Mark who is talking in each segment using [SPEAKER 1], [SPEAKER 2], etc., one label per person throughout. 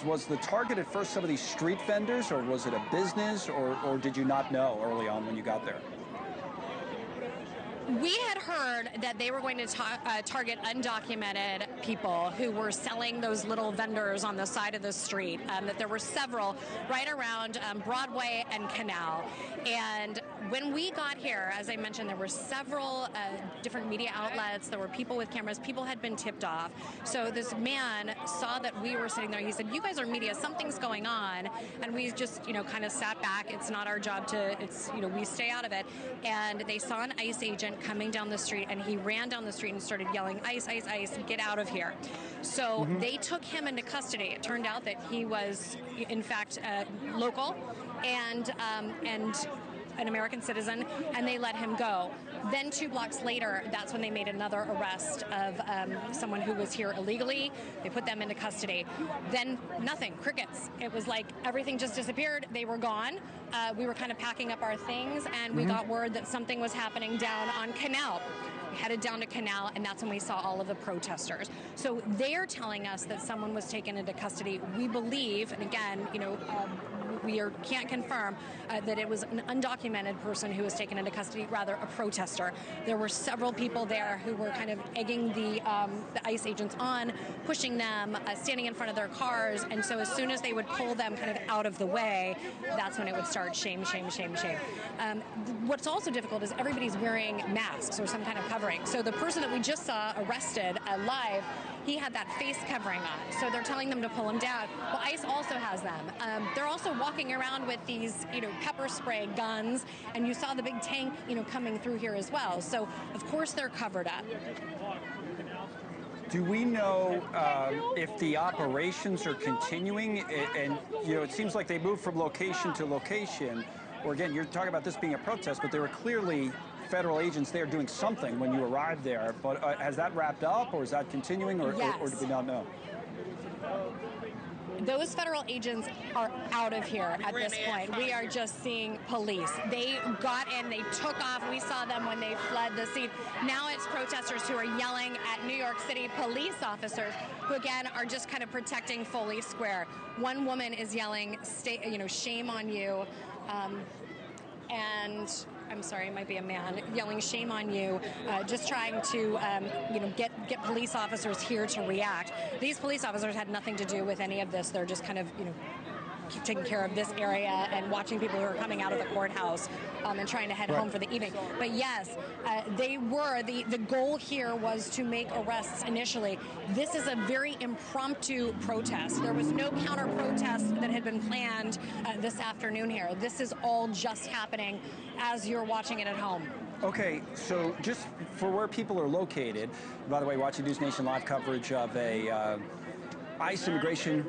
[SPEAKER 1] was the target at first some of these street vendors, or was it a business, or did you not know early on when you got there?
[SPEAKER 2] We had heard that they were going to target undocumented people who were selling those little vendors on the side of the street, that there were several right around Broadway and Canal. And when we got here, as I mentioned, there were several different media outlets. There were people with cameras. People had been tipped off. So this man saw that we were sitting there. He said, "You guys are media. Something's going on." And we just, kind of sat back. It's not our job to, we stay out of it. And they saw an ICE agent coming down the street, and he ran down the street and started yelling, "ICE, ICE, ICE, get out of here." So they took him into custody. It turned out that he was, in fact, local and an American citizen, and they let him go. Then 2 blocks later, that's when they made another arrest of someone who was here illegally. They put them into custody. Then nothing, crickets. It was like everything just disappeared. They were gone. We were kind of packing up our things, and we got word that something was happening down on Canal. We headed down to Canal, and that's when we saw all of the protesters. So they're telling us that someone was taken into custody. We believe, and again, we can't confirm that it was an undocumented person who was taken into custody, rather a protester. There were several people there who were kind of egging the ICE agents on, pushing them, standing in front of their cars, and so as soon as they would pull them kind of out of the way, that's when it would start shame, shame, shame, shame. What's also difficult is everybody's wearing masks or some kind of covering. So the person that we just saw arrested live, he had that face covering on. So they're telling them to pull him down. Well, ICE also has them. They're also walking around with these, pepper spray guns, and you saw the big tank, coming through here as well. So of course they're covered up.
[SPEAKER 1] Do we know if the operations are continuing? And it seems like they moved from location to location. Or again, you're talking about this being a protest, but there were clearly federal agents there doing something when you arrived there. But has that wrapped up, or is that continuing, or do we not know?
[SPEAKER 2] Those federal agents are out of here at this point. We are just seeing police. They got in, they took off. We saw them when they fled the scene. Now it's protesters who are yelling at New York City police officers, who again are just kind of protecting Foley Square. One woman is yelling, "Shame on you," and I'm sorry, it might be a man yelling "shame on you," just trying to, get police officers here to react. These police officers had nothing to do with any of this. They're just kind of, taking care of this area and watching people who are coming out of the courthouse and trying to head home for the evening. But yes, they were, the goal here was to make arrests initially. This is a very impromptu protest. There was no counter protest that had been planned this afternoon here. This is all just happening as you're watching it at home.
[SPEAKER 1] Okay, so just for where people are located, by the way, watching NewsNation live coverage of a ICE immigration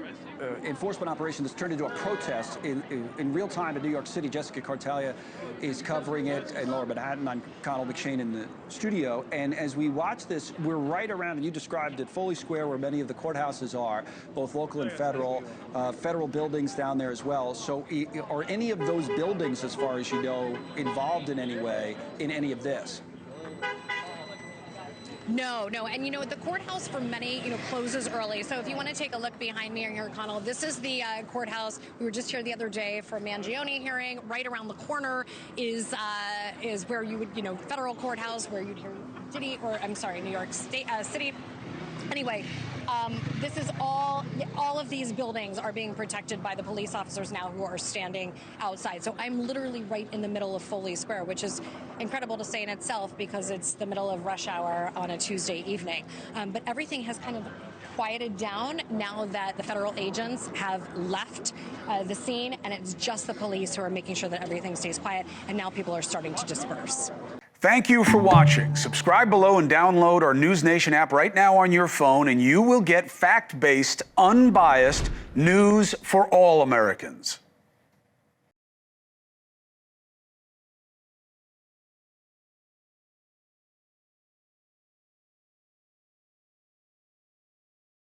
[SPEAKER 1] enforcement operation that's turned into a protest in real time in New York City. Jessica Kartalija is covering it in Lower Manhattan. I'm Connell McShane in the studio. And as we watch this, we're right around, and you described it, Foley Square, where many of the courthouses are, both local and federal, federal buildings down there as well. So are any of those buildings, as far as you know, involved in any way in any of this?
[SPEAKER 2] No, and the courthouse for many, closes early. So if you want to take a look behind me here, Connell, this is the courthouse. We were just here the other day for a Mangione hearing. Right around the corner is where you would, federal courthouse, where you'd hear New York State City. Anyway, this is all of these buildings are being protected by the police officers now who are standing outside. So I'm literally right in the middle of Foley Square, which is incredible to say in itself because it's the middle of rush hour on a Tuesday evening. But everything has kind of quieted down now that the federal agents have left the scene, and it's just the police who are making sure that everything stays quiet, and now people are starting to disperse.
[SPEAKER 1] Thank you for watching. Subscribe below and download our NewsNation app right now on your phone, and you will get fact-based, unbiased news for all Americans.